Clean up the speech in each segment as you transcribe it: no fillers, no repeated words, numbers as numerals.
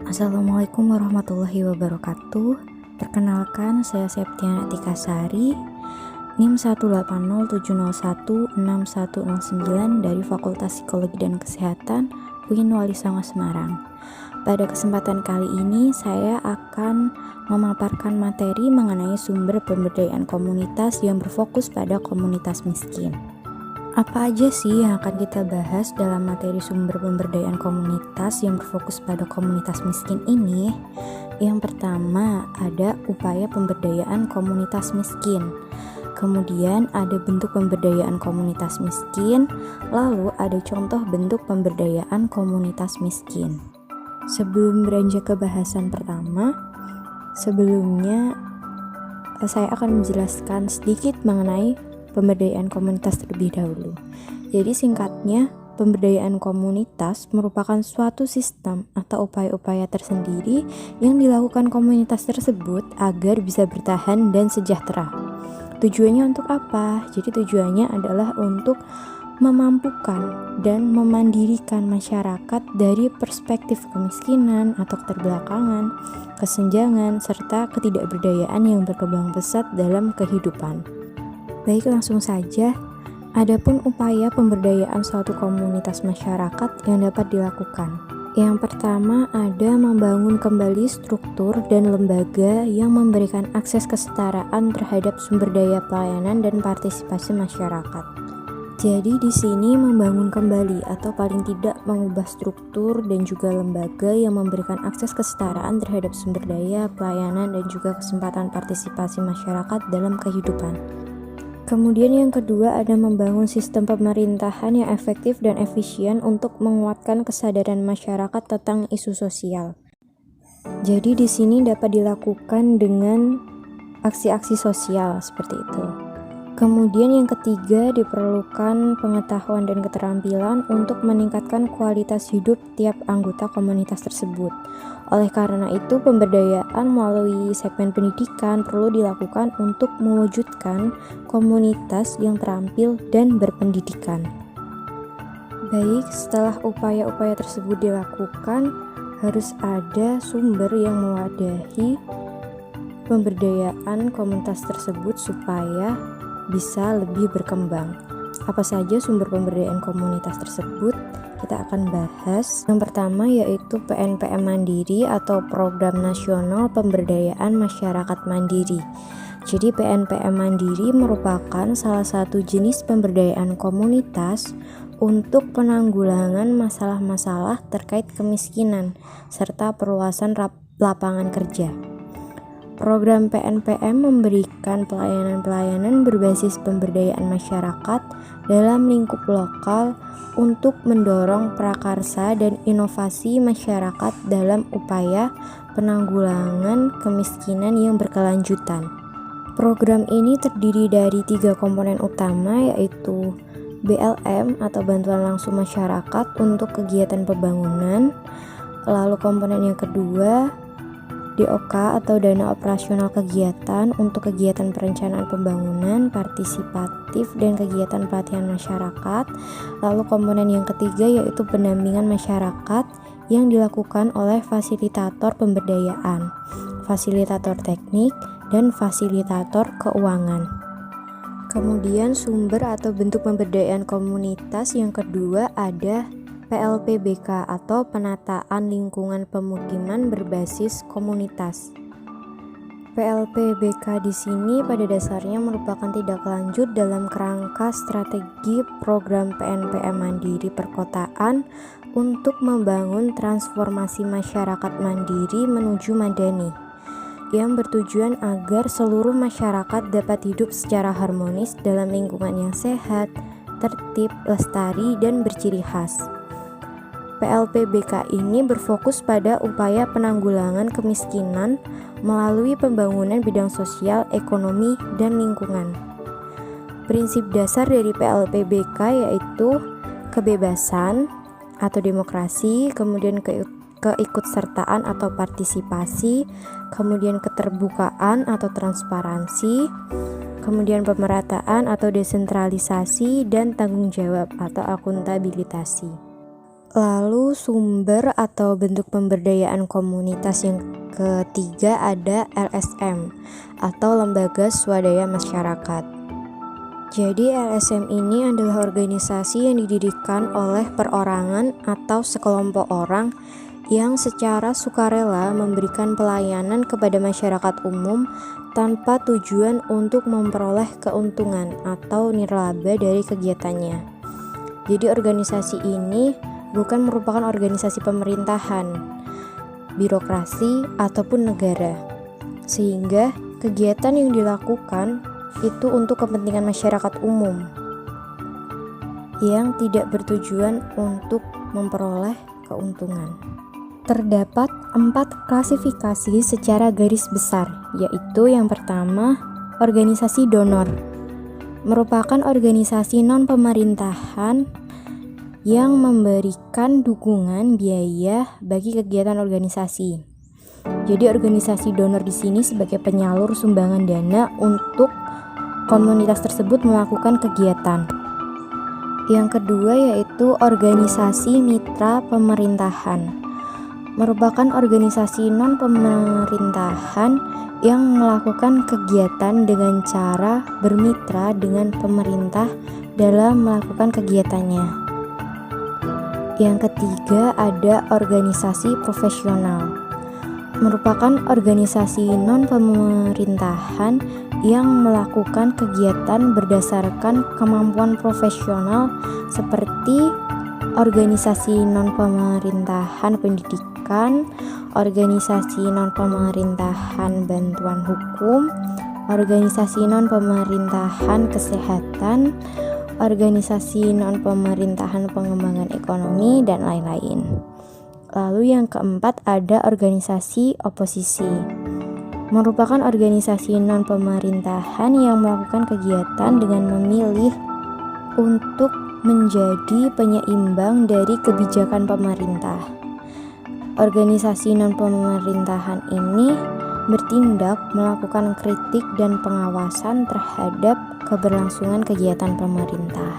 Assalamualaikum warahmatullahi wabarakatuh. Perkenalkan, saya Septiana Tikasari, NIM 18070161009 dari Fakultas Psikologi dan Kesehatan UIN Wali Songo Semarang. Pada kesempatan kali ini, saya akan memaparkan materi mengenai sumber pemberdayaan komunitas yang berfokus pada komunitas miskin. Apa aja sih yang akan kita bahas dalam materi sumber pemberdayaan komunitas yang berfokus pada komunitas miskin ini? Yang pertama, ada upaya pemberdayaan komunitas miskin. Kemudian ada bentuk pemberdayaan komunitas miskin, lalu ada contoh bentuk pemberdayaan komunitas miskin. Sebelum beranjak ke bahasan pertama, sebelumnya saya akan menjelaskan sedikit mengenai pemberdayaan komunitas terlebih dahulu. Jadi singkatnya, pemberdayaan komunitas merupakan suatu sistem atau upaya-upaya tersendiri yang dilakukan komunitas tersebut agar bisa bertahan dan sejahtera. Tujuannya untuk apa? Jadi tujuannya adalah untuk memampukan dan memandirikan masyarakat dari perspektif kemiskinan atau keterbelakangan, kesenjangan, serta ketidakberdayaan yang berkembang pesat dalam kehidupan. Baik, langsung saja. Adapun upaya pemberdayaan suatu komunitas masyarakat yang dapat dilakukan. Yang pertama ada membangun kembali struktur dan lembaga yang memberikan akses kesetaraan terhadap sumber daya pelayanan dan partisipasi masyarakat. Jadi di sini membangun kembali atau paling tidak mengubah struktur dan juga lembaga yang memberikan akses kesetaraan terhadap sumber daya, pelayanan, dan juga kesempatan partisipasi masyarakat dalam kehidupan. Kemudian yang kedua ada membangun sistem pemerintahan yang efektif dan efisien untuk menguatkan kesadaran masyarakat tentang isu sosial. Jadi di sini dapat dilakukan dengan aksi-aksi sosial seperti itu. Kemudian yang ketiga diperlukan pengetahuan dan keterampilan untuk meningkatkan kualitas hidup tiap anggota komunitas tersebut. Oleh karena itu, pemberdayaan melalui segmen pendidikan perlu dilakukan untuk mewujudkan komunitas yang terampil dan berpendidikan. Baik, setelah upaya-upaya tersebut dilakukan, harus ada sumber yang mewadahi pemberdayaan komunitas tersebut supaya bisa lebih berkembang. Apa saja sumber pemberdayaan komunitas tersebut? Kita akan bahas. Yang pertama yaitu PNPM Mandiri atau Program Nasional Pemberdayaan Masyarakat Mandiri. Jadi PNPM Mandiri merupakan salah satu jenis pemberdayaan komunitas untuk penanggulangan masalah-masalah terkait kemiskinan serta perluasan lapangan kerja. Program PNPM memberikan pelayanan-pelayanan berbasis pemberdayaan masyarakat dalam lingkup lokal untuk mendorong prakarsa dan inovasi masyarakat dalam upaya penanggulangan kemiskinan yang berkelanjutan. Program ini terdiri dari 3 komponen utama yaitu BLM atau Bantuan Langsung Masyarakat untuk kegiatan pembangunan, lalu komponen yang kedua DOK atau Dana Operasional Kegiatan untuk kegiatan perencanaan pembangunan, partisipatif, dan kegiatan pelatihan masyarakat. Lalu komponen yang ketiga yaitu pendampingan masyarakat yang dilakukan oleh fasilitator pemberdayaan, fasilitator teknik, dan fasilitator keuangan. Kemudian sumber atau bentuk pemberdayaan komunitas yang kedua ada PLPBK atau Penataan Lingkungan Pemukiman Berbasis Komunitas. PLPBK di sini pada dasarnya merupakan tindak lanjut dalam kerangka strategi program PNPM Mandiri Perkotaan untuk membangun transformasi masyarakat mandiri menuju madani, yang bertujuan agar seluruh masyarakat dapat hidup secara harmonis dalam lingkungan yang sehat, tertib, lestari, dan berciri khas. PLPBK ini berfokus pada upaya penanggulangan kemiskinan melalui pembangunan bidang sosial, ekonomi, dan lingkungan. Prinsip dasar dari PLPBK yaitu kebebasan atau demokrasi, kemudian keikutsertaan atau partisipasi, kemudian keterbukaan atau transparansi, kemudian pemerataan atau desentralisasi, dan tanggung jawab atau akuntabilitasi. Lalu sumber atau bentuk pemberdayaan komunitas yang ketiga ada LSM atau Lembaga Swadaya Masyarakat. Jadi LSM ini adalah organisasi yang didirikan oleh perorangan atau sekelompok orang yang secara sukarela memberikan pelayanan kepada masyarakat umum tanpa tujuan untuk memperoleh keuntungan atau nirlaba dari kegiatannya. Jadi organisasi ini bukan merupakan organisasi pemerintahan, birokrasi, ataupun negara. Sehingga kegiatan yang dilakukan itu untuk kepentingan masyarakat umum yang tidak bertujuan untuk memperoleh keuntungan. Terdapat 4 klasifikasi secara garis besar, yaitu yang pertama, organisasi donor. Merupakan organisasi non-pemerintahan yang memberikan dukungan biaya bagi kegiatan organisasi. Jadi organisasi donor di sini sebagai penyalur sumbangan dana untuk komunitas tersebut melakukan kegiatan. Yang kedua yaitu organisasi mitra pemerintahan. Merupakan organisasi non-pemerintahan yang melakukan kegiatan dengan cara bermitra dengan pemerintah dalam melakukan kegiatannya. Yang ketiga ada organisasi profesional. Merupakan organisasi non-pemerintahan yang melakukan kegiatan berdasarkan kemampuan profesional seperti organisasi non-pemerintahan pendidikan, organisasi non-pemerintahan bantuan hukum, organisasi non-pemerintahan kesehatan, organisasi non-pemerintahan pengembangan ekonomi, dan lain-lain. Lalu yang keempat ada organisasi oposisi. Merupakan organisasi non-pemerintahan yang melakukan kegiatan dengan memilih untuk menjadi penyeimbang dari kebijakan pemerintah. Organisasi non-pemerintahan ini bertindak melakukan kritik dan pengawasan terhadap keberlangsungan kegiatan pemerintah.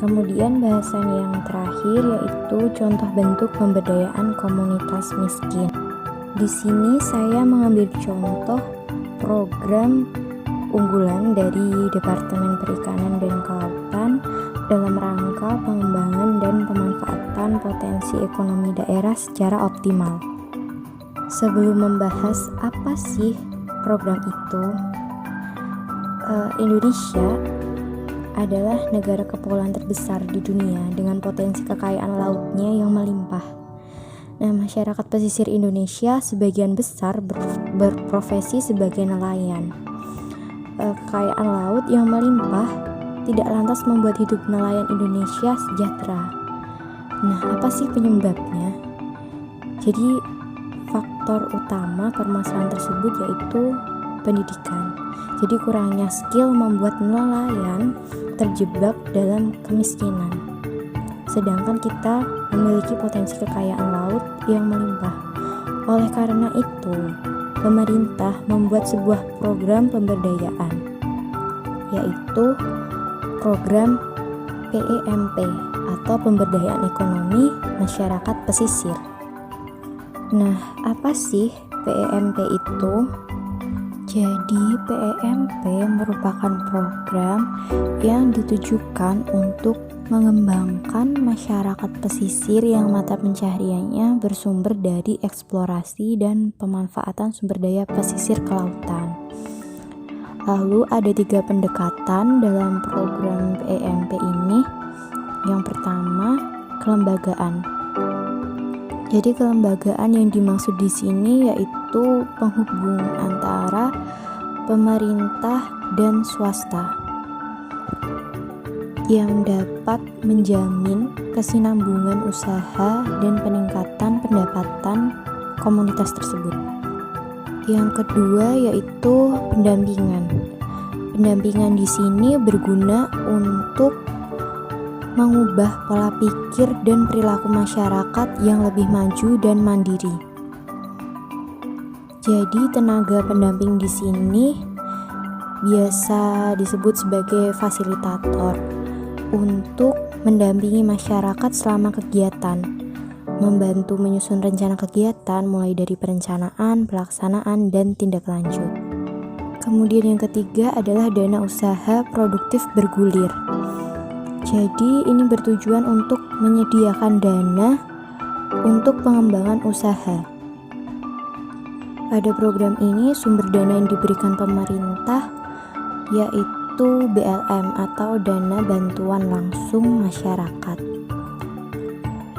Kemudian bahasan yang terakhir yaitu contoh bentuk pemberdayaan komunitas miskin. Di sini saya mengambil contoh program unggulan dari Departemen Perikanan dan Kelautan dalam rangka pengembangan dan pemanfaatan potensi ekonomi daerah secara optimal. Sebelum membahas apa sih program itu, Indonesia adalah negara kepulauan terbesar di dunia dengan potensi kekayaan lautnya yang melimpah. Nah, masyarakat pesisir Indonesia sebagian besar berprofesi sebagai nelayan. Kekayaan laut yang melimpah tidak lantas membuat hidup nelayan Indonesia sejahtera. Nah, apa sih penyebabnya? Jadi faktor utama permasalahan tersebut yaitu pendidikan. Jadi kurangnya skill membuat nelayan terjebak dalam kemiskinan. Sedangkan kita memiliki potensi kekayaan laut yang melimpah. Oleh karena itu, pemerintah membuat sebuah program pemberdayaan, yaitu program PEMP atau Pemberdayaan Ekonomi Masyarakat Pesisir. Nah, apa sih PEMP itu? Jadi, PEMP merupakan program yang ditujukan untuk mengembangkan masyarakat pesisir yang mata pencahariannya bersumber dari eksplorasi dan pemanfaatan sumber daya pesisir kelautan. Lalu ada 3 pendekatan dalam program PEMP ini. Yang pertama, kelembagaan. Jadi kelembagaan yang dimaksud di sini yaitu penghubung antara pemerintah dan swasta yang dapat menjamin kesinambungan usaha dan peningkatan pendapatan komunitas tersebut. Yang kedua yaitu pendampingan. Pendampingan di sini berguna untuk mengubah pola pikir dan perilaku masyarakat yang lebih maju dan mandiri. Jadi tenaga pendamping di sini biasa disebut sebagai fasilitator untuk mendampingi masyarakat selama kegiatan, membantu menyusun rencana kegiatan mulai dari perencanaan, pelaksanaan, dan tindak lanjut. Kemudian yang ketiga adalah dana usaha produktif bergulir. Jadi ini bertujuan untuk menyediakan dana untuk pengembangan usaha. Pada program ini sumber dana yang diberikan pemerintah yaitu BLM atau dana bantuan langsung masyarakat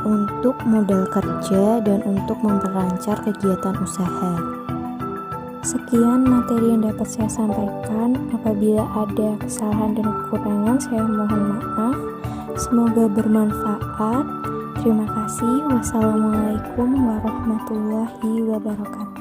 untuk modal kerja dan untuk memperlancar kegiatan usaha. Sekian materi yang dapat saya sampaikan. Apabila ada kesalahan dan kekurangan, saya mohon maaf. Semoga bermanfaat. Terima kasih. Wassalamualaikum warahmatullahi wabarakatuh.